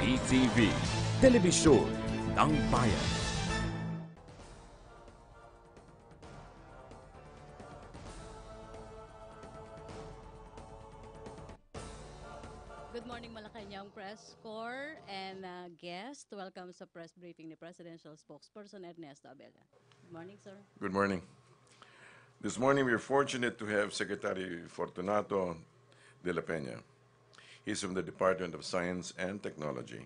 PTV, Telebisyon ng Bayan. Good morning, Malacañang Press Corps and guest. Welcome sa press briefing ni Presidential Spokesperson Ernesto Abella. Good morning, sir. Good morning. This morning we are fortunate to have Secretary Fortunato Dela Peña. He's from the Department of Science and Technology.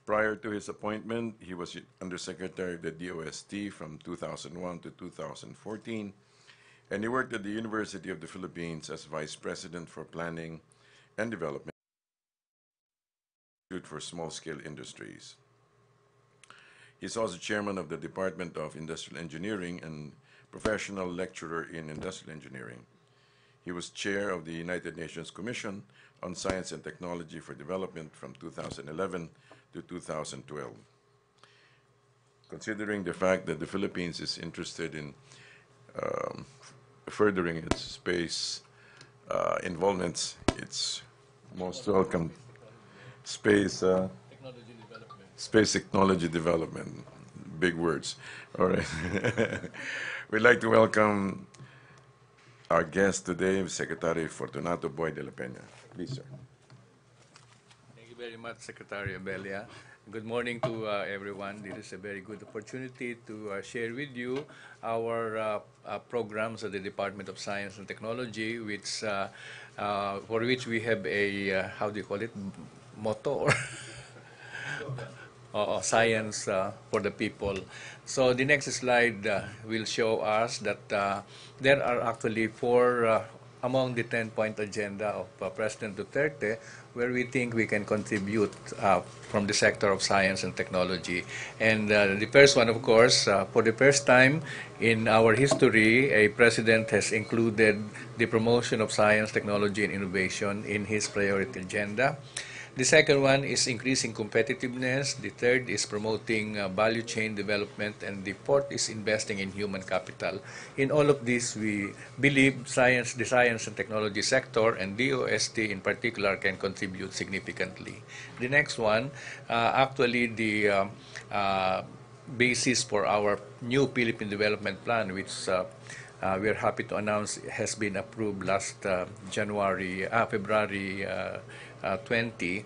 Prior to his appointment, he was Undersecretary of the DOST from 2001 to 2014, and he worked at the University of the Philippines as Vice President for Planning and Development for Small-Scale Industries. He's also chairman of the Department of Industrial Engineering and professional lecturer in industrial engineering. He was chair of the United Nations Commission on Science and Technology for Development from 2011 to 2012. Considering the fact that the Philippines is interested in furthering its space involvements, it's most welcome. Space technology development, big words. All right. We'd like to welcome our guest today, Secretary Fortunato Boy de la Peña. Please, sir. Thank you very much, Secretary Abella. Good morning to everyone. This is a very good opportunity to share with you our programs at the Department of Science and Technology, which for which we have a how do you call it, motto or science for the people. So the next slide will show us that there are actually four among the 10-point agenda of President Duterte where we think we can contribute from the sector of science and technology. And the first one, of course, for the first time in our history, a president has included the promotion of science, technology, and innovation in his priority agenda. The second one is increasing competitiveness. The third is promoting value chain development. And the fourth is investing in human capital. In all of this, we believe the science and technology sector and DOST in particular can contribute significantly. The next one, actually the basis for our new Philippine Development Plan, which we are happy to announce has been approved last February 20,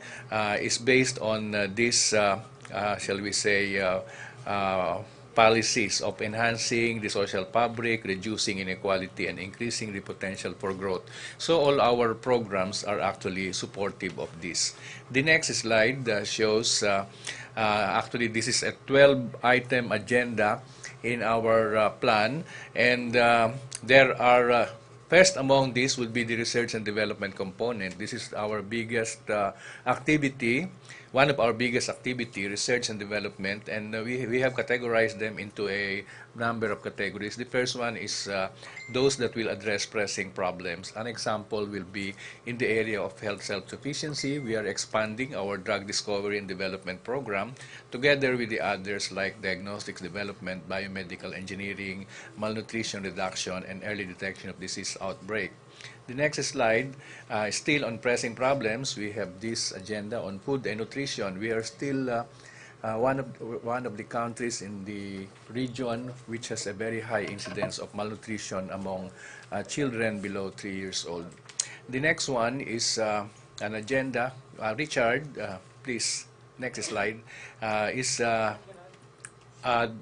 is based on this, shall we say, policies of enhancing the social fabric, reducing inequality, and increasing the potential for growth. So all our programs are actually supportive of this. The next slide shows, actually this is a 12-item agenda in our plan, and there are first among these would be the research and development component. This is our biggest activity, one of our biggest activity, research and development, and we have categorized them into a number of categories. The first one is those that will address pressing problems. An example will be in the area of health self-sufficiency. We are expanding our drug discovery and development program together with the others like diagnostics development, biomedical engineering, malnutrition reduction, and early detection of disease outbreak. The next slide, still on pressing problems, we have this agenda on food and nutrition. We are still one of the countries in the region which has a very high incidence of malnutrition among children below 3 years old. The next one is an agenda. Richard, please, next slide,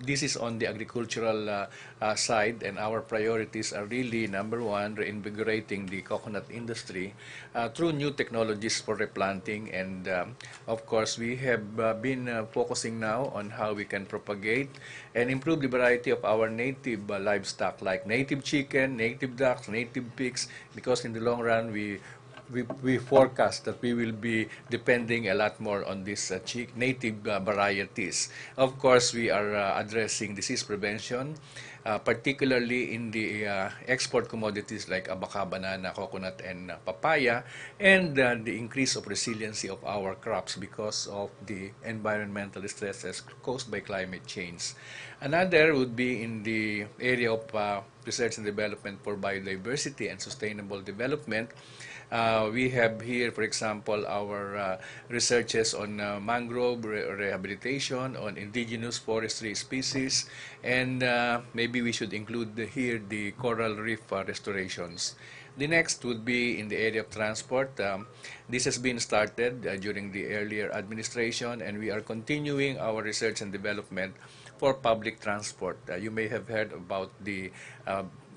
this is on the agricultural side, and our priorities are really, number one, reinvigorating the coconut industry through new technologies for replanting. And of course, we have been focusing now on how we can propagate and improve the variety of our native livestock like native chicken, native ducks, native pigs, because in the long run, we forecast that we will be depending a lot more on these native varieties. Of course, we are addressing disease prevention, particularly in the export commodities like abaca, banana, coconut, and papaya, and the increase of resiliency of our crops because of the environmental stresses caused by climate change. Another would be in the area of research and development for biodiversity and sustainable development. We have here, for example, our researches on mangrove rehabilitation, on indigenous forestry species, and maybe we should include here the coral reef restorations. The next would be in the area of transport. This has been started during the earlier administration, and we are continuing our research and development for public transport. You may have heard about the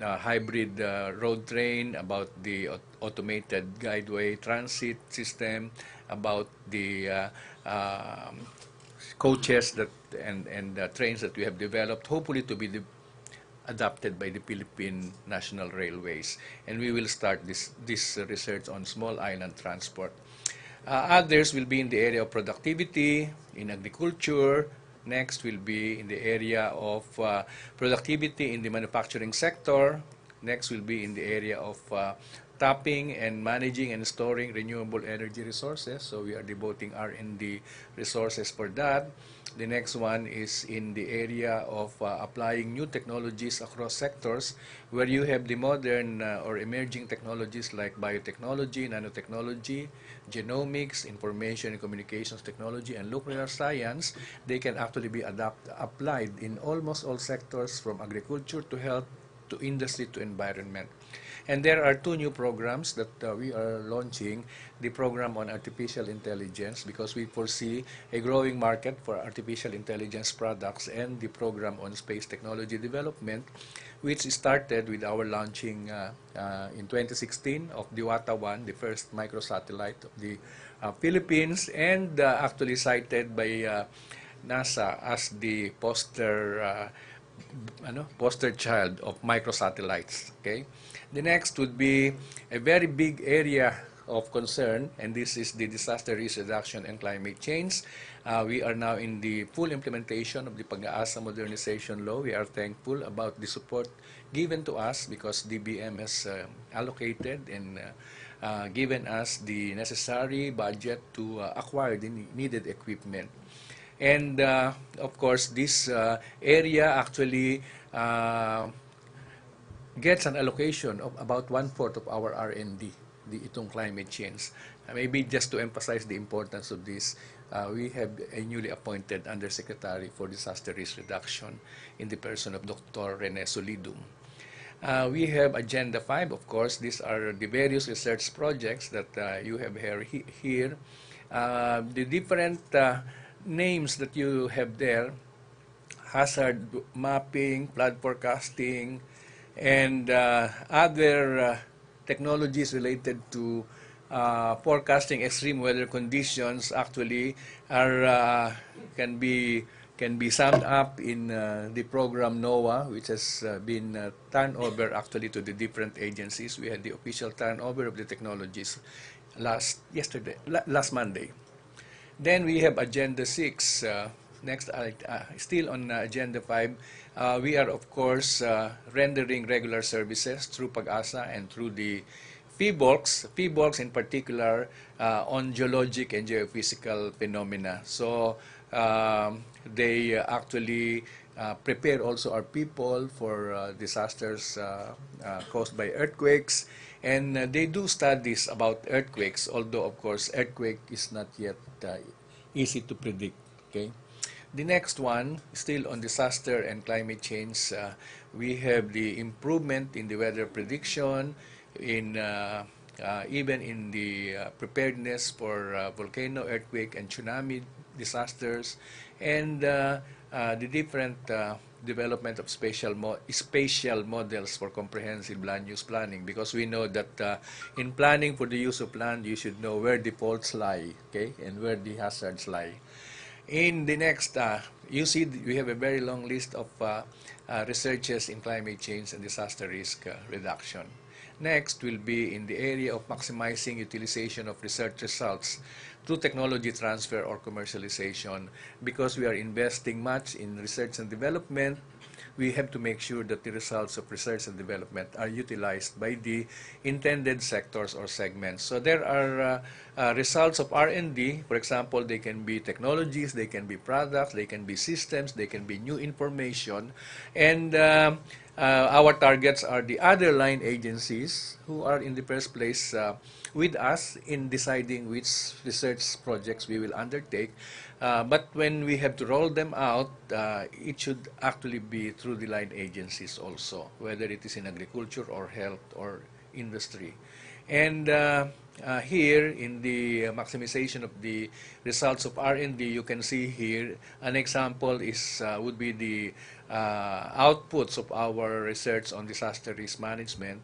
hybrid road train, about the automated guideway transit system, about the coaches that and trains that we have developed, hopefully to be adopted by the Philippine National Railways. And we will start this research on small island transport. Others will be in the area of productivity, in agriculture. Next will be in the area of productivity in the manufacturing sector. Next will be in the area of tapping and managing and storing renewable energy resources. So we are devoting R&D resources for that. The next one is in the area of applying new technologies across sectors, where you have the modern or emerging technologies like biotechnology, nanotechnology, genomics, information and communications technology, and nuclear science. They can actually be applied in almost all sectors, from agriculture to health to industry to environment. And there are two new programs that we are launching. The program on artificial intelligence, because we foresee a growing market for artificial intelligence products, and the program on space technology development, which started with our launching in 2016 of Diwata 1, the first microsatellite of the Philippines, and actually cited by NASA as the poster child of microsatellites. Okay. The next would be a very big area of concern, and this is the disaster risk reduction and climate change. We are now in the full implementation of the Pag-asa Modernization Law. We are thankful about the support given to us, because DBM has allocated and given us the necessary budget to acquire the needed equipment. And of course, this area actually gets an allocation of about 1/4 of our R&D, itong climate change. Maybe just to emphasize the importance of this, we have a newly appointed Undersecretary for Disaster Risk Reduction in the person of Dr. Rene Solidum. We have Agenda 5, of course. These are the various research projects that you have here. The different names that you have there: hazard mapping, flood forecasting, and other technologies related to forecasting extreme weather conditions actually are can be summed up in the program NOAA, which has been turned over actually to the different agencies. We had the official turnover of the technologies last Monday. Then we have Agenda 6. Next, still on Agenda 5, we are, of course, rendering regular services through Pag-asa and through the PHIVOLCS in particular, on geologic and geophysical phenomena. So they actually prepare also our people for disasters caused by earthquakes, and they do studies about earthquakes, although, of course, earthquake is not yet easy to predict. Okay. The next one, still on disaster and climate change, we have the improvement in the weather prediction, in even in the preparedness for volcano, earthquake, and tsunami disasters, and the different development of spatial models for comprehensive land use planning, because we know that in planning for the use of land, you should know where the faults lie, okay, and where the hazards lie. In the next, you see we have a very long list of researches in climate change and disaster risk reduction. Next will be in the area of maximizing utilization of research results. through technology transfer or commercialization. Because we are investing much in research and development, we have to make sure that the results of research and development are utilized by the intended sectors or segments. So there are results of R&D. For example, they can be technologies, they can be products, they can be systems, they can be new information. And our targets are the other line agencies who are in the first place with us in deciding which research projects we will undertake. But when we have to roll them out, it should actually be through the line agencies also, whether it is in agriculture or health or industry. And here in the maximization of the results of R&D, you can see here an example is would be the outputs of our research on disaster risk management.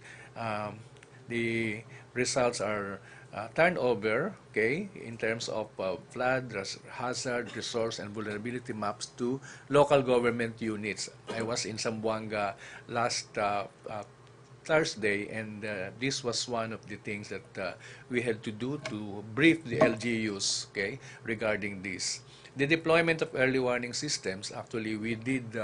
The results are turnover, okay, in terms of flood, hazard, resource, and vulnerability maps to local government units. I was in Zamboanga last Thursday, and this was one of the things that we had to do to brief the LGUs, okay, regarding this. The deployment of early warning systems, actually we did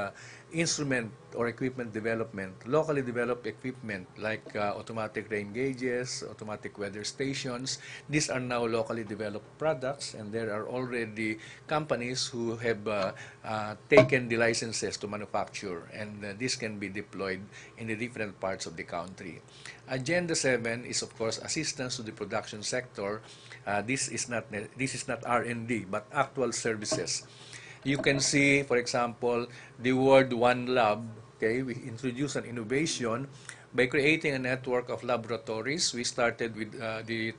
instrument or equipment development, locally developed equipment like automatic rain gauges, automatic weather stations. These are now locally developed products, and there are already companies who have taken the licenses to manufacture, and this can be deployed in the different parts of the country. Agenda 7 is, of course, assistance to the production sector. This is not R&D, but actual services. You can see, for example, the word One Lab. Okay, we introduced an innovation by creating a network of laboratories. We started with the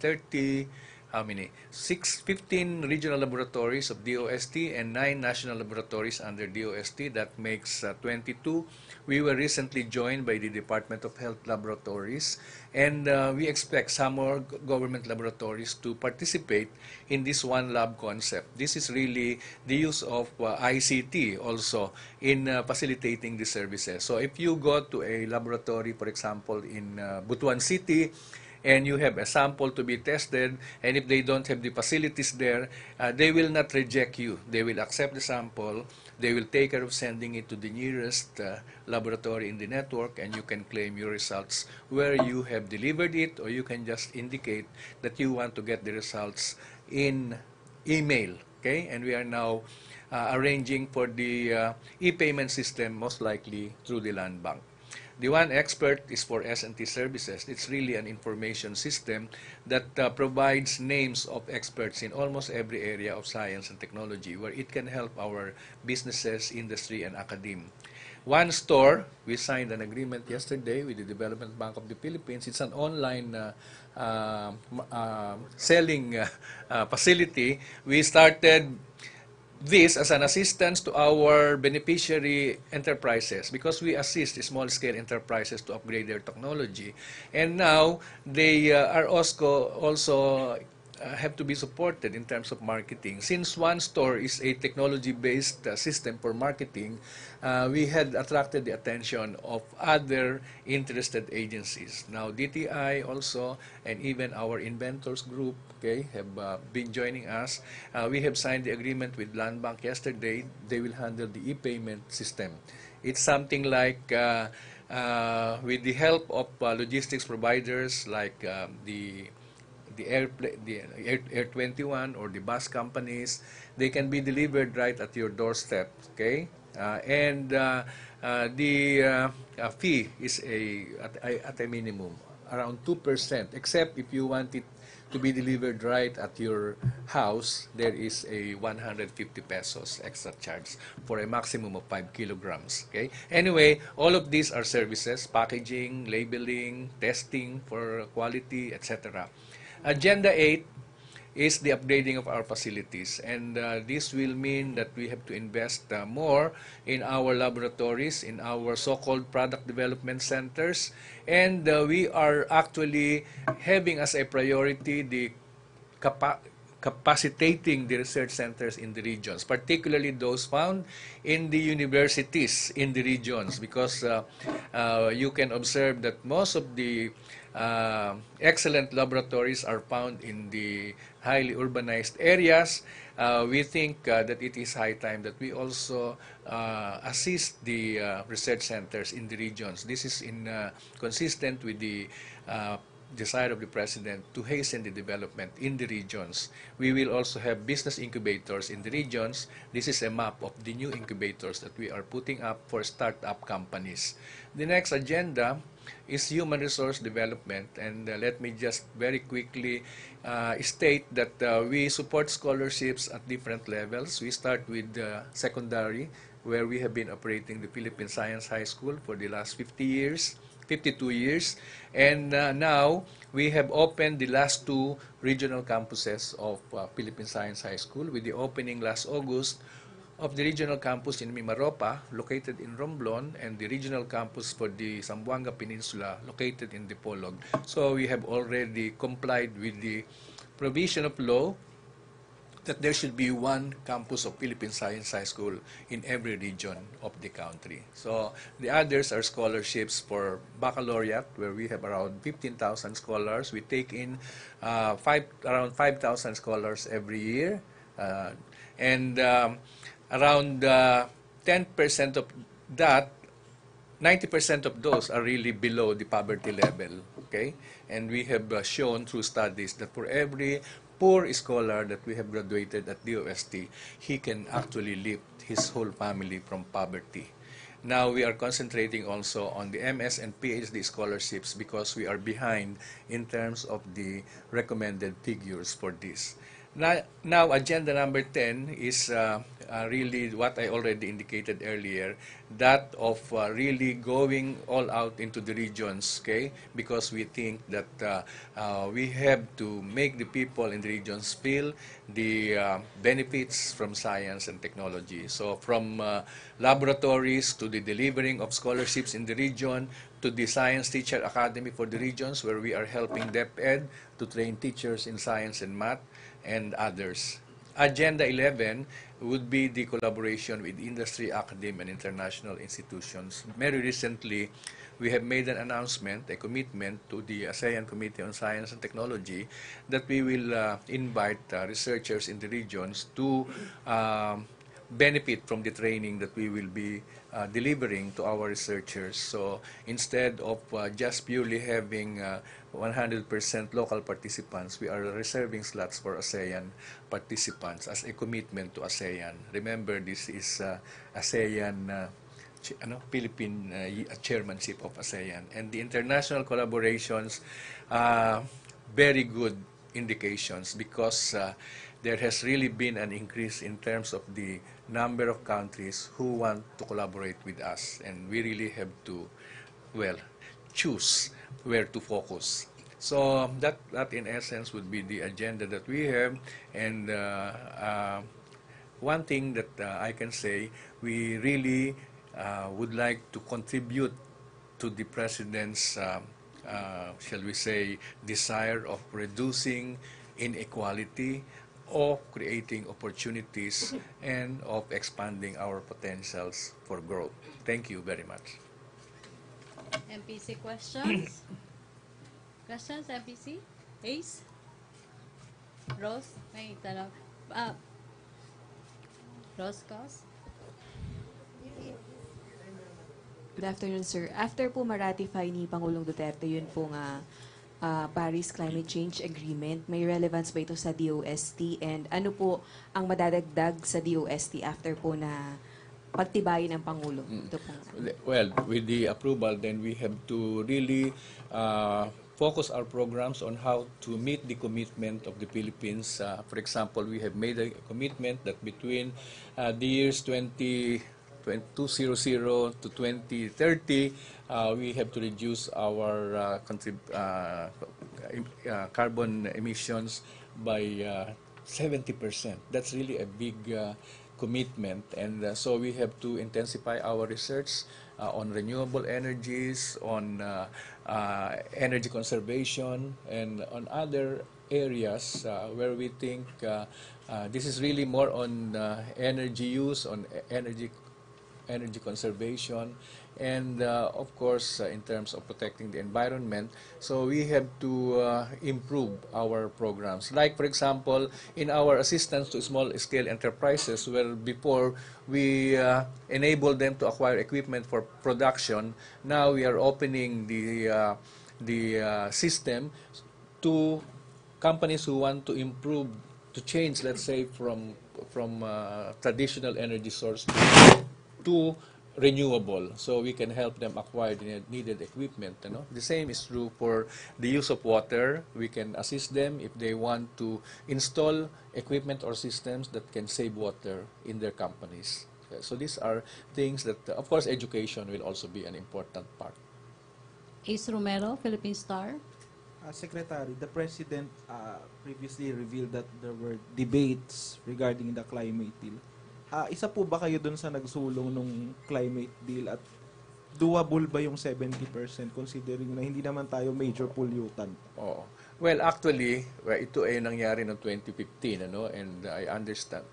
15 regional laboratories of DOST and 9 national laboratories under DOST. That makes 22. We were recently joined by the Department of Health Laboratories, and we expect some more government laboratories to participate in this one lab concept. This is really the use of ICT also in facilitating the services. So if you go to a laboratory, for example, in Butuan City, and you have a sample to be tested, and if they don't have the facilities there, they will not reject you. They will accept the sample, they will take care of sending it to the nearest laboratory in the network, and you can claim your results where you have delivered it, or you can just indicate that you want to get the results in email. Okay, and we are now arranging for the e-payment system, most likely through the land bank. The One Expert is for S&T services. It's really an information system that provides names of experts in almost every area of science and technology, where it can help our businesses, industry, and academia. One Store, we signed an agreement yesterday with the Development Bank of the Philippines. It's an online selling facility. We started this as an assistance to our beneficiary enterprises, because we assist small-scale enterprises to upgrade their technology. And now they are also have to be supported in terms of marketing. Since One Store is a technology-based system for marketing, we had attracted the attention of other interested agencies. Now DTI also, and even our inventors group, okay, have been joining us. We have signed the agreement with Land Bank yesterday. They will handle the e-payment system. It's something like with the help of logistics providers like the Air 21 or the bus companies, they can be delivered right at your doorstep. Okay, and the fee is at a minimum around 2%, except if you want it to be delivered right at your house, there is a 150 pesos extra charge for a maximum of 5 kilograms. Okay. Anyway, all of these are services: packaging, labeling, testing for quality, etc. Agenda 8 is the upgrading of our facilities, and this will mean that we have to invest more in our laboratories, in our so-called product development centers, and we are actually having as a priority the capacitating the research centers in the regions, particularly those found in the universities in the regions, because you can observe that most of the excellent laboratories are found in the highly urbanized areas. We think that it is high time that we also assist the research centers in the regions. This is consistent with the desire of the President to hasten the development in the regions. We will also have business incubators in the regions. This is a map of the new incubators that we are putting up for startup companies. The next agenda is human resource development, and let me just very quickly state that we support scholarships at different levels. We start with secondary, where we have been operating the Philippine Science High School for the last 52 years, and now we have opened the last 2 regional campuses of Philippine Science High School, with the opening last August of the regional campus in Mimaropa, located in Romblon, and the regional campus for the Zamboanga Peninsula, located in Dipolog. So we have already complied with the provision of law that there should be 1 campus of Philippine Science High School in every region of the country. So the others are scholarships for baccalaureate, where we have around 15,000 scholars. We take in around 5,000 scholars every year, and around 10% of that, 90% of those are really below the poverty level, okay? And we have shown through studies that for every poor scholar that we have graduated at DOST, he can actually lift his whole family from poverty. Now we are concentrating also on the MS and PhD scholarships because we are behind in terms of the recommended figures for this. Now agenda number 10 is really what I already indicated earlier, that of really going all out into the regions, okay? Because we think that we have to make the people in the regions feel the benefits from science and technology. So from laboratories to the delivering of scholarships in the region, to the Science Teacher Academy for the regions, where we are helping DepEd to train teachers in science and math, and others. Agenda 11 would be the collaboration with industry, academia, and international institutions. Very recently, we have made an announcement, a commitment to the ASEAN Committee on Science and Technology, that we will invite researchers in the regions to benefit from the training that we will be delivering to our researchers. So instead of just purely having 100% local participants, we are reserving slots for ASEAN participants as a commitment to ASEAN. Remember, this is ASEAN Philippine chairmanship of ASEAN. And the international collaborations, very good indications, because there has really been an increase in terms of the number of countries who want to collaborate with us, and we really have to, well, choose where to focus. So that in essence would be the agenda that we have. And one thing that I can say, we really would like to contribute to the President's, shall we say, desire of reducing inequality, of creating opportunities, and of expanding our potentials for growth. Thank you very much. MPC questions? Questions, MPC? Ace? Rose? May tanong. Rose Cos? Good afternoon, sir. After po ma-ratify ni Pangulong Duterte yun po nga Paris Climate Change Agreement, may relevance ba ito sa DOST? And ano po ang madadagdag sa DOST after po na pagtibayin ng Pangulo? Ito po. Well, with the approval, then we have to really focus our programs on how to meet the commitment of the Philippines. For example, we have made a commitment that between the years 2000 to 2030, we have to reduce our carbon emissions by 70%. That's really a big commitment, and so we have to intensify our research on renewable energies, on energy conservation, and on other areas where we think this is really more on energy use, on energy energy conservation, and of course, in terms of protecting the environment. So we have to improve our programs. Like, for example, in our assistance to small-scale enterprises, where before we enable them to acquire equipment for production, now we are opening the system to companies who want to improve, to change, let's say, from traditional energy source to renewable, so we can help them acquire the needed equipment. The same is true for the use of water. We can assist them if they want to install equipment or systems that can save water in their companies. So these are things that, of course, education will also be an important part. Ace Romero, Philippine Star. Secretary, the President previously revealed that there were debates regarding the climate deal. Isa po ba kayo dun sa nagsulong nung climate deal at doable ba yung 70% considering na hindi naman tayo major pollutant? Oo. Well, actually, ito ay nangyari noong 2015, and I understand.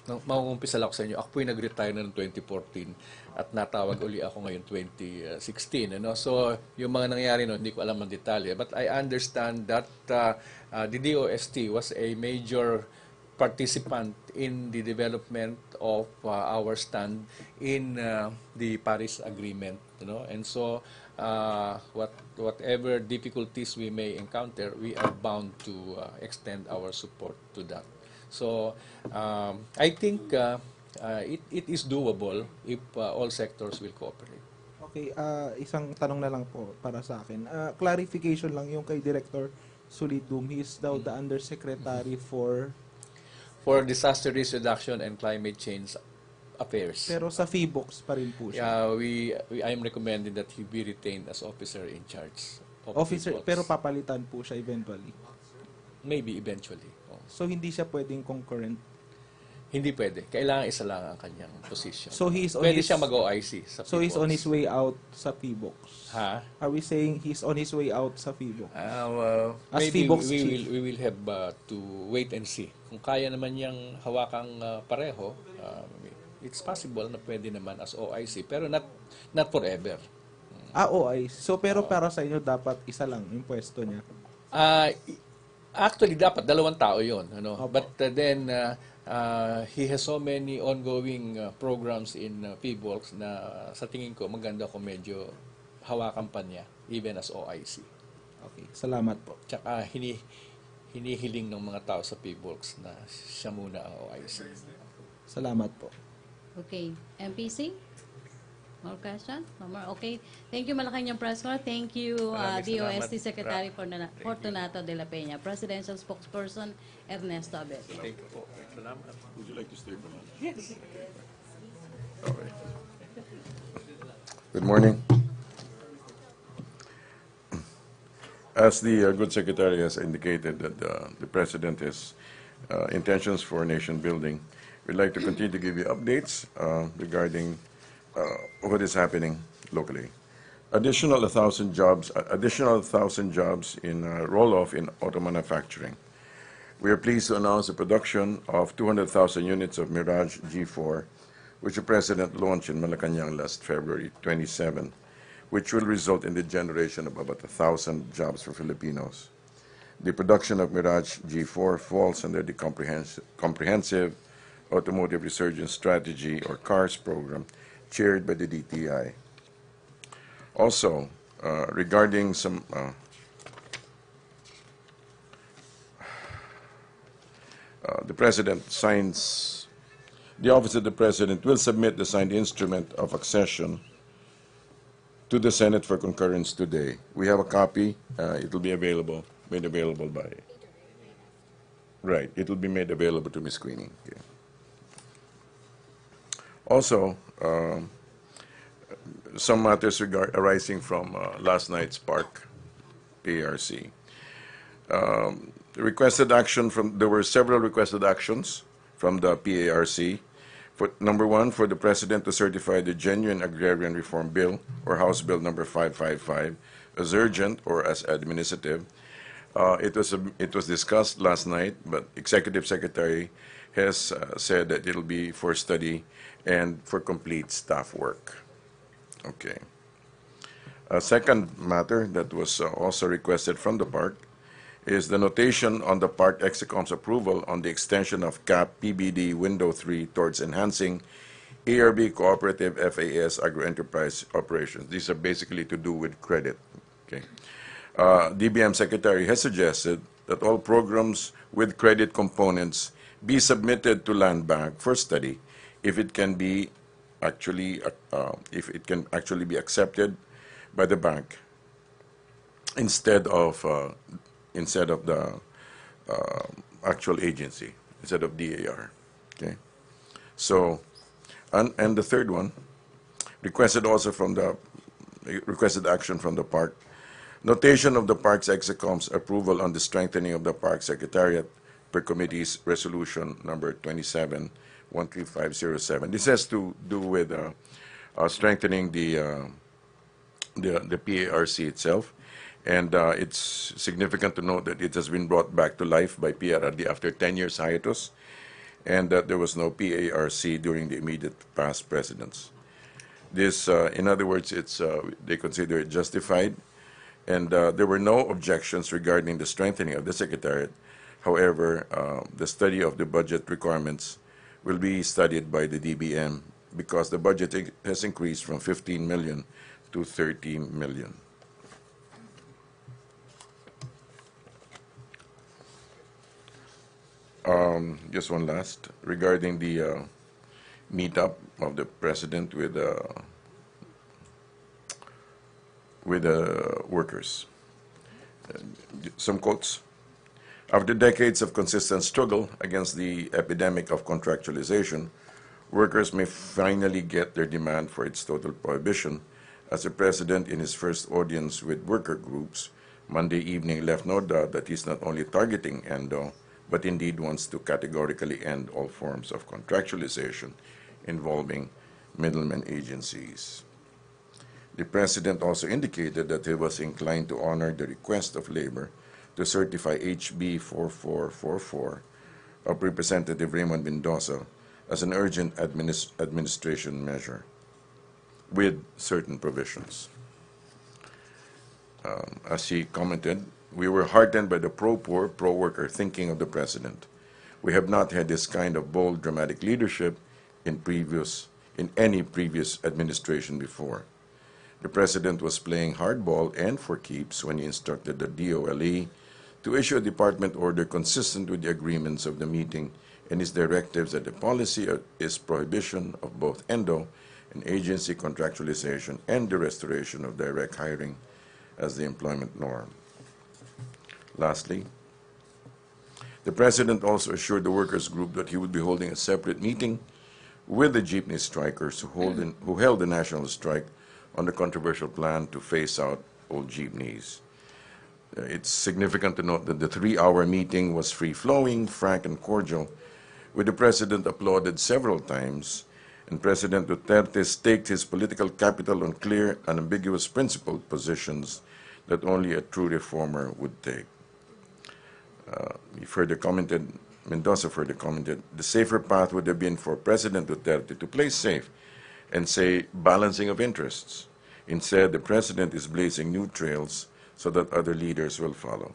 Mauumpisa lang ako sa inyo. Ako po'y nag-retire na noong 2014 at natawag uli ako ngayon 2016. So, yung mga nangyari noon, hindi ko alam ang detalye. But I understand that the DOST was a major participant in the development of our stand in the Paris Agreement, and so whatever difficulties we may encounter, we are bound to extend our support to that. So I think it is doable if all sectors will cooperate. Okay, isang tanong na lang po para sa akin. Clarification lang yung kay Director Solidum. He is now the Undersecretary for Disaster Risk Reduction and Climate Change Affairs. Pero sa FIBOX pa rin po siya. I am recommending that he be retained as officer in charge of Officer, FIBOX. pero papalitan po siya eventually. Maybe eventually. So hindi siya pwedeng concurrent. Hindi pwede. Kailangan isa lang ang kanyang position. So he's on pwede his, siya mag-OIC sa So he's FIBOX. on his way out sa FIBOX. Ha? Are we saying he's on his way out sa FIBOX? As Maybe FIBOX we chief. will have to wait and see. Kung kaya naman niyang hawakang pareho, it's possible na pwede naman as OIC, pero not forever. OIC. So pero para sa inyo dapat isa lang yung pwesto niya. Actually, dapat 2 tao yun. Opo. But then, he has so many ongoing programs in PBOLs na sa tingin ko, maganda kung medyo hawakan pa niya, even as OIC. Okay, salamat po. Tsaka hinihiling ng mga tao sa PBOLs na siya muna ang OIC. Salamat po. Okay. MPC? More question? No more? Okay. Thank you, Malacañang Press Corps. Thank you, Maraming DOST salamat. Secretary Fortunato Dela Peña, Presidential Spokesperson Ernesto Abella. Thank you po. Salamat. Would you like to stay for lunch? Yes. Okay. Good morning. As the good secretary has indicated that the president has intentions for nation building, we'd like to continue to give you updates regarding what is happening locally. Additional 1,000 jobs in roll-off in auto manufacturing. We are pleased to announce the production of 200,000 units of Mirage G4, which the President launched in Malacañang last February 27, which will result in the generation of about 1,000 jobs for Filipinos. The production of Mirage G4 falls under the Comprehensive Automotive Resurgence Strategy, or CARS program, chaired by the DTI. Also, regarding some the President signs, the Office of the President will submit the signed instrument of accession to the Senate for concurrence today. We have a copy. It will be made available by. Right, it will be made available to Ms. Queenie. Okay. Also, some matters arising from last night's PARC. There were several requested actions from the PARC. Number one, for the President to certify the genuine agrarian reform bill, or House Bill number 555, as urgent or as administrative. It was discussed last night, but Executive Secretary has said that it'll be for study and for complete staff work. Okay. A second matter that was also requested from the park is the notation on the park execom's approval on the extension of CAP PBD Window 3 towards enhancing ARB cooperative FAS agro-enterprise operations. These are basically to do with credit. Okay. DBM Secretary has suggested that all programs with credit components be submitted to Land Bank for study if it can be actually be accepted by the bank instead of the actual agency, instead of DAR. Okay. So, and the third one, requested action from the park. Notation of the park's execom's approval on the strengthening of the park secretariat per committee's resolution number 27-13507. This has to do with strengthening the PARC itself, and it's significant to note that it has been brought back to life by PRRD after 10 years hiatus, and that there was no PARC during the immediate past presidents. This, in other words, they consider it justified, and there were no objections regarding the strengthening of the secretariat. However, the study of the budget requirements will be studied by the DBM because the budget has increased from 15 million to 30 million. Just one last, regarding the meetup of the president with workers. Some quotes. After decades of consistent struggle against the epidemic of contractualization, workers may finally get their demand for its total prohibition, as the president in his first audience with worker groups Monday evening left no doubt that he's not only targeting ENDO, but indeed wants to categorically end all forms of contractualization involving middlemen agencies. The president also indicated that he was inclined to honor the request of labor to certify HB 4444 of Representative Raymond Mendoza as an urgent administration measure with certain provisions. As he commented, we were heartened by the pro-poor, pro-worker thinking of the president. We have not had this kind of bold, dramatic leadership in any previous administration before. The president was playing hardball and for keeps when he instructed the DOLE to issue a department order consistent with the agreements of the meeting and his directives that the policy is prohibition of both ENDO and agency contractualization and the restoration of direct hiring as the employment norm. Lastly, the president also assured the workers' group that he would be holding a separate meeting with the jeepney strikers who held the national strike on the controversial plan to phase out old jeepneys. It's significant to note that the 3-hour meeting was free-flowing, frank, and cordial, with the president applauded several times, and President Duterte staked his political capital on clear, unambiguous, principled positions that only a true reformer would take. Mendoza further commented, the safer path would have been for President Duterte to play safe and say balancing of interests. Instead, the president is blazing new trails so that other leaders will follow.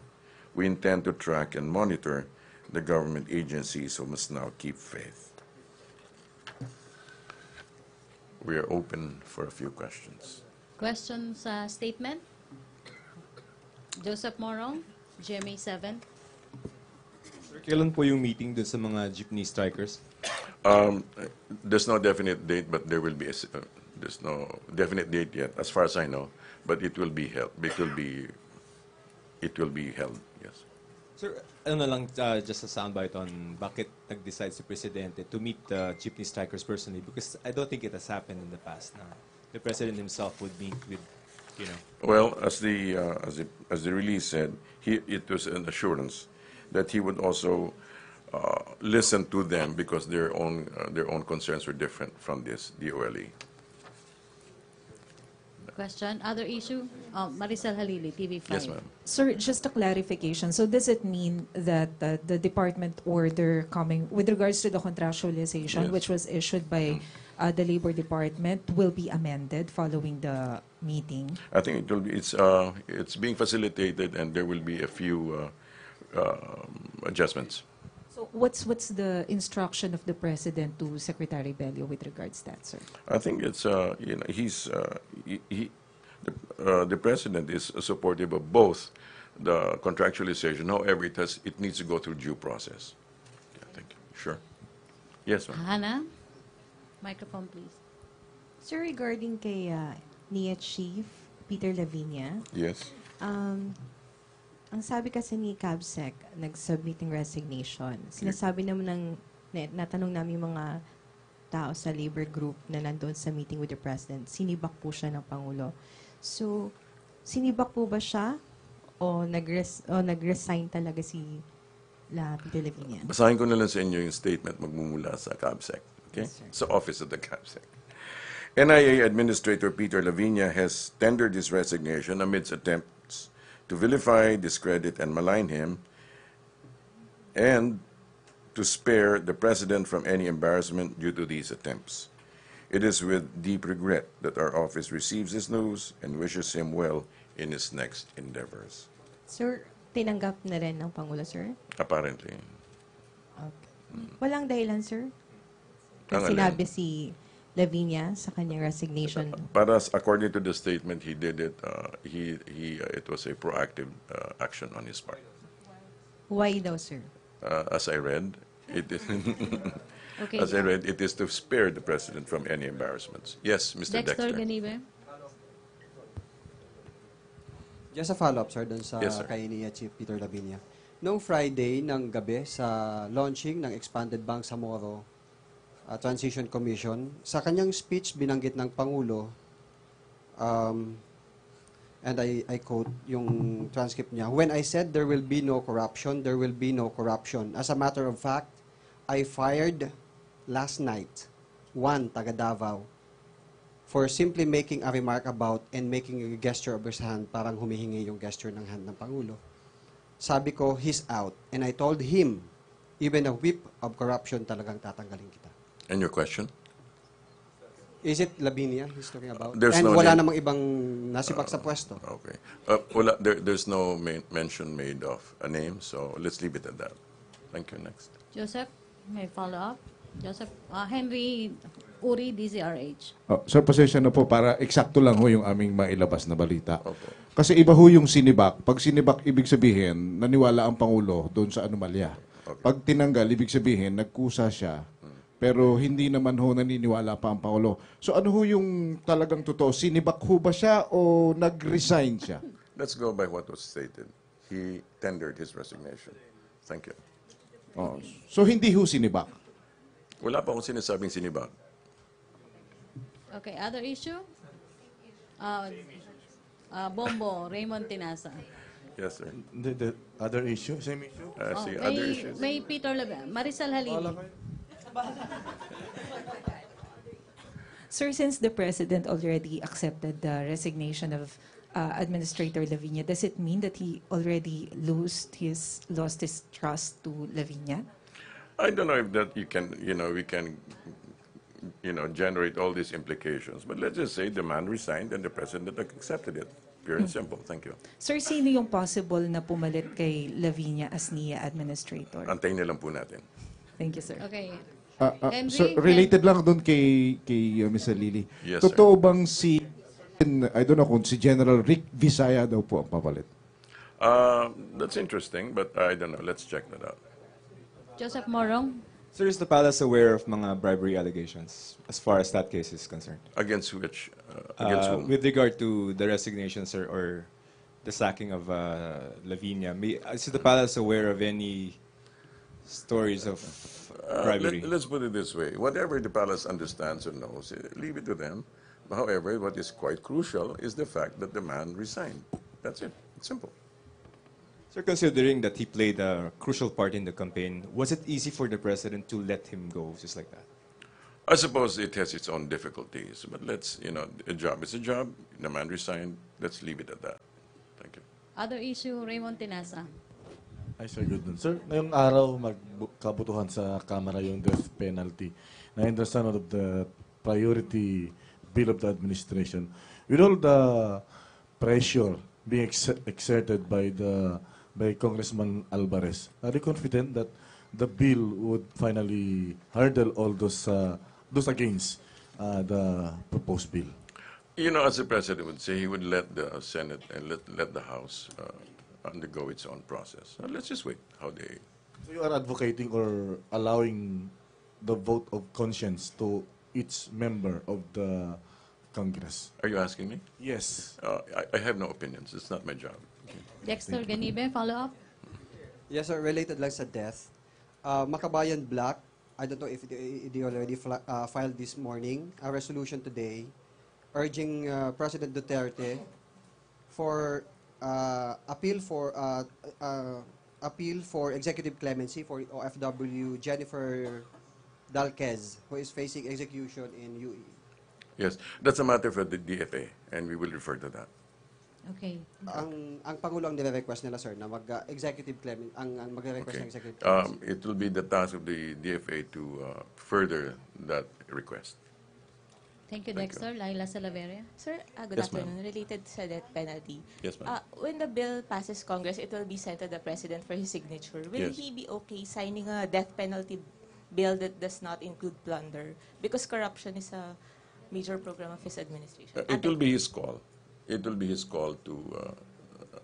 We intend to track and monitor the government agencies who must now keep faith. We are open for a few questions. Questions, statement? Joseph Morong, GMA 7. Sir, kailan po yung meeting dun sa mga jeepney strikers? There's no definite date, but there will be there's no definite date yet, as far as I know. But it will be held. It will be held. Yes. Sir, ano lang, just a soundbite on bakit nag-decide si Presidente to meet the jeepney strikers personally, because I don't think it has happened in the past. Na the President himself would meet with, you know. Well, as the release said, it was an assurance that he would also listen to them because their own concerns were different from this DOLE. Question? Other issue? Maricel Halili, TV5. Yes, ma'am. Sir, just a clarification. So does it mean that the department order coming with regards to the contractualization, Yes. which was issued by the Labor Department, will be amended following the meeting? I think it will be. It's being facilitated, and there will be a few adjustments. So what's the instruction of the President to Secretary Bello with regards to that, sir? I think it's the president is supportive of both the contractualization. However, it needs to go through due process. Yeah, thank you. Sure. Yes, ma'am. Hannah, microphone please. Sir, regarding kay NIA Chief Peter Lavinia, Yes. ang sabi kasi ni CABSEC, nag-submit ng resignation. Sinasabi naman natanong namin yung mga tao sa labor group na nandoon sa meeting with the President, sinibak po siya ng Pangulo. So, sinibak po ba siya o nag-resign talaga si Peter Lavinia? Basahin ko na lang sa inyo yung statement magmumula sa CABSEC. Okay? Yes, sir. Sa Office of the CABSEC. NIA Administrator Peter Lavinia has tendered his resignation amidst attempts to vilify, discredit, and malign him, and to spare the President from any embarrassment due to these attempts. It is with deep regret that our office receives this news and wishes him well in his next endeavors. Sir, tinanggap na rin ng Pangulo, sir? Apparently. Okay. Walang dahilan, sir? Ang alin? Sinabi si Lavinia sa kanyang resignation. According to the statement, he did it. It was a proactive action on his part. Why daw, sir? As I read, it is. Okay. As I read, it is to spare the president from any embarrassments. Yes, Mr. Dexter Dexter. Ganibe. Just a follow-up, sir, dun sa Yes, sir. kay ni Chief Peter Lavinia. Noong Friday ng gabi sa launching ng Expanded Bangsamoro Transition Commission, sa kanyang speech binanggit ng Pangulo, and I quote yung transcript niya, "When I said there will be no corruption, there will be no corruption. As a matter of fact, I fired last night one taga Davao for simply making a remark about and making a gesture of his hand, parang humihingi yung gesture ng hand ng Pangulo. Sabi ko, he's out. And I told him, even a whip of corruption talagang tatanggalin kita." And your question? Is it Lavinia he's talking about? There's And no wala name. namang ibang nasibak sa pwesto. Okay. There's no mention made of a name, so let's leave it at that. Thank you. Next. Joseph, may follow-up? Joseph, Henry Uri, DZRH. Sir, pasensya na po para eksakto lang ho yung aming mailabas na balita. Opo. Kasi iba ho yung sinibak. Pag sinibak, ibig sabihin, naniwala ang Pangulo doon sa anomalya. Okay. Pag tinanggal, ibig sabihin, nagkusa siya. Pero hindi naman ho naniniwala pa ang Pangulo. So ano ho yung talagang totoo? Sinibak ho ba siya o nag-resign siya? Let's go by what was stated. He tendered his resignation. Thank you. Oh. So hindi ho sinibak. Wala pa akong sinasabing sinibak. Okay, other issue? Bombo, Raymond Tinasa. Yes, sir. The other issue, same issue? See, other issues. May Peter Lavinia. Maricel Halili. Sir, since the President already accepted the resignation of Administrator Lavinia, does it mean that he already lost his trust to Lavinia? I don't know if that we can generate all these implications. But let's just say the man resigned and the president accepted it. Pure and simple. Thank you. Sir, sino yung possible na pumalit kay Lavinia as NIA Administrator? Antayin na lang po natin. Thank you, sir. Okay. Sir, related lang doon kay Ms. Lily. Yes, sir. Totoo bang I don't know kung si General Rick Visaya daw po ang papalit? That's interesting, but I don't know. Let's check that out. Joseph Morong. Sir, is the palace aware of mga bribery allegations as far as that case is concerned? Against which? Against whom? With regard to the resignation, sir, or the sacking of Lavinia, is the palace aware of any stories of bribery? Let's put it this way. Whatever the palace understands or knows, leave it to them. However, what is quite crucial is the fact that the man resigned. That's it. It's simple. Sir, considering that he played a crucial part in the campaign, was it easy for the president to let him go just like that? I suppose it has its own difficulties, but let's, a job is a job. The man resigned. Let's leave it at that. Thank you. Other issue, Raymond Tinasa. Ay, sir, good nun. Sir, ngayong araw, magkabutuhan sa Kamara yung death penalty. I understand one of the priority bill of the administration. With all the pressure being exerted by Congressman Alvarez, are you confident that the bill would finally hurdle all those against the proposed bill? As the president would say, he would let the Senate and let the House undergo its own process. Let's just wait how they... So you are advocating or allowing the vote of conscience to each member of the Congress? Are you asking me? Yes. I have no opinions. It's not my job. Okay. Dexter Ganibe, follow-up. Yes, sir. Related lang sa death. Makabayan Black, I don't know if they already filed this morning a resolution today urging President Duterte for appeal for executive clemency for OFW Jennifer Dalquez, who is facing execution in UE. Yes, that's a matter for the DFA, and we will refer to that. Okay. Ang Pangulo ang nire-request nila, sir, na mag-executive clemency, ang magre-request ng executive Okay. clemency. It will be the task of the DFA to further that request. Thank you, Thank Dexter. Laila Salaveria. Sir, good Yes, ma'am. afternoon. Related sa death penalty. Yes, ma'am. When the bill passes Congress, it will be sent to the President for his signature. Will Yes. he be okay signing a death penalty bill that does not include plunder? Because corruption is a major program of his administration. It will be his call. It will be his call to,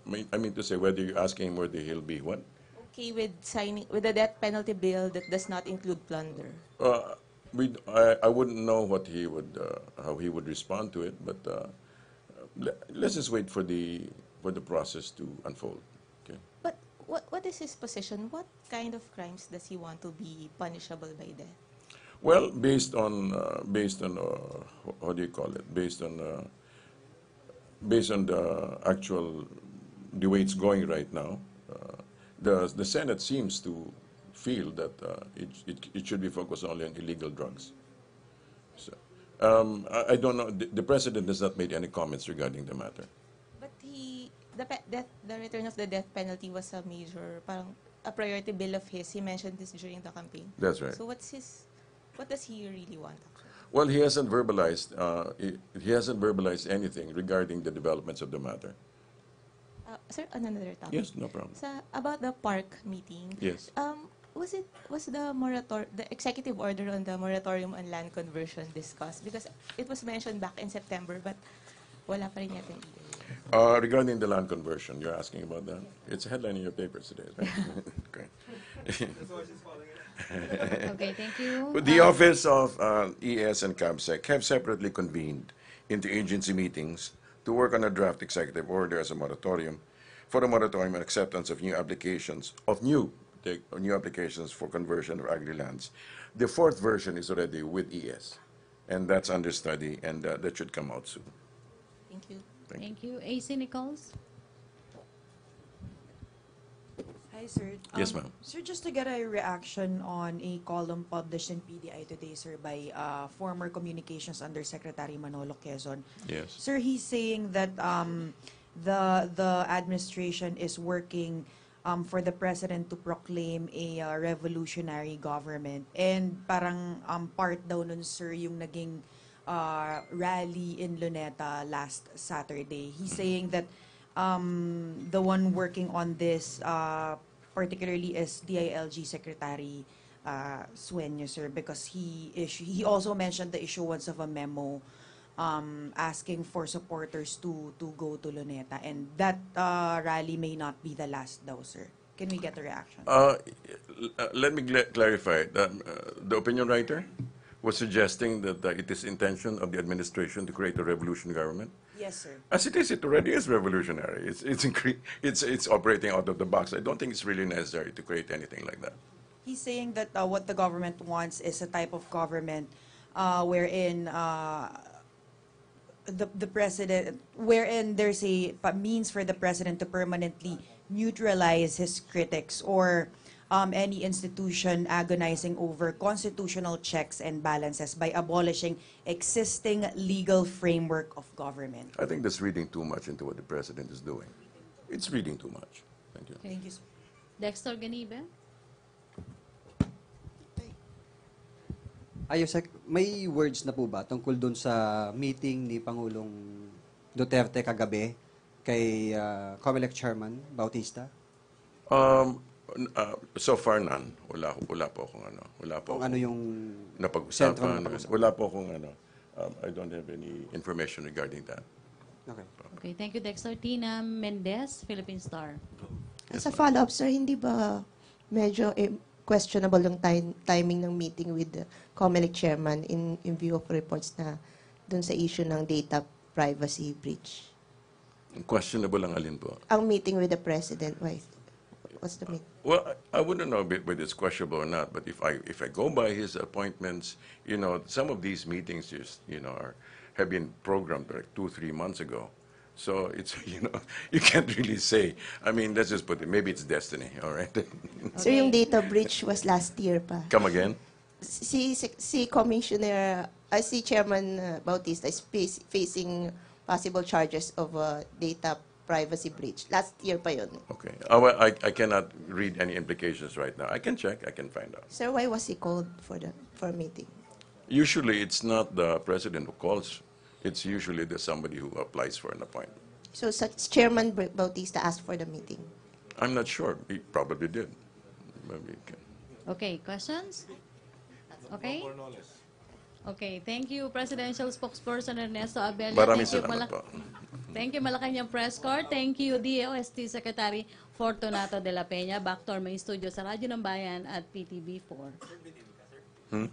I mean to say, whether you're asking him whether he'll be what? Okay with signing with a death penalty bill that does not include plunder. I wouldn't know what he would, how he would respond to it, but let's just wait for the process to unfold. Okay. But what is his position? What kind of crimes does he want to be punishable by death? Well, based on what do you call it? Based on the actual the way it's going right now, the Senate seems to feel that it should be focused only on illegal drugs. So, I don't know. The president has not made any comments regarding the matter. But the return of the death penalty was a major, parang a priority bill of his. He mentioned this during the campaign. That's right. So what does he really want? Actually? Well, he hasn't verbalized. He hasn't verbalized anything regarding the developments of the matter. Sir, on another topic. Yes, no problem. About the park meeting. Yes. Was the executive order on the moratorium on land conversion discussed? Because it was mentioned back in September, but wala pa rin yata. Regarding the land conversion, you're asking about that? It's a headline in your papers today, right? Okay. Okay, thank you. The Office of ES and CABSEC have separately convened into agency meetings to work on a draft executive order as a moratorium for the moratorium on acceptance of new applications for conversion of agri-lands. The fourth version is already with ES, and that's under study, and that should come out soon. Thank you. Thank you. AC Nichols. Hi, sir. Yes, ma'am. Sir, just to get a reaction on a column published in PDI today, sir, by former Communications Undersecretary Manolo Quezon. Yes. Sir, he's saying that the administration is working for the president to proclaim a revolutionary government. And parang part daw nun, sir, yung naging rally in Luneta last Saturday. He's saying that the one working on this particularly is DILG Secretary Sueño, sir, because he also mentioned the issuance of a memo asking for supporters to go to Luneta, and that rally may not be the last though, sir. Can we get a reaction? Let me clarify. The opinion writer was suggesting that it is intention of the administration to create a revolution government. Yes, sir. As it is, it already is revolutionary. It's operating out of the box. I don't think it's really necessary to create anything like that. He's saying that what the government wants is a type of government wherein the president, wherein there's a means for the president to permanently neutralize his critics, or any institution agonizing over constitutional checks and balances by abolishing existing legal framework of government. I think that's reading too much into what the President is doing. It's reading too much. Thank you. Thank you. Dexter Ganibe? Ayosek, may words na po ba tungkol dun sa meeting ni Pangulong Duterte kagabi kay COMELEC Chairman Bautista? So far none. Wala po akong ano. Wala po Kung ano yung napag-usapan. Wala po akong ano. I don't have any information regarding that. Okay. Okay, thank you, Dexter. Tina Mendez, Philippine Star. As a follow-up, sir, hindi ba medyo questionable yung timing ng meeting with the COMELEC chairman in view of reports na dun sa issue ng data privacy breach? Questionable ang alin po? Ang meeting with the president, why? What's the meeting? Well, I wouldn't know whether it's questionable or not, but if I go by his appointments, you know, some of these meetings just, you know, have been programmed like 2-3 months ago. So it's, you know, you can't really say. I mean, let's just put it, maybe it's destiny, all right? Sir, yung data breach was last year pa. Come again? Si Commissioner, si Chairman Bautista is facing possible charges of data privacy breach. Last year pa yun. Okay. Well, I cannot read any implications right now. I can check. I can find out. Sir, why was he called for a meeting? Usually, it's not the president who calls. It's usually somebody who applies for an appointment. So, Chairman Bautista asked for the meeting? I'm not sure. He probably did. Maybe. Okay, questions? Okay? Okay, thank you, Presidential Spokesperson Ernesto Abella. Maraming Thank you, salamat po. Thank you, Malacañang Press Corps. Thank you, DOST Secretary Fortunato Dela Peña. Back to our main studio sa Radyo ng Bayan at PTV4. Hmm?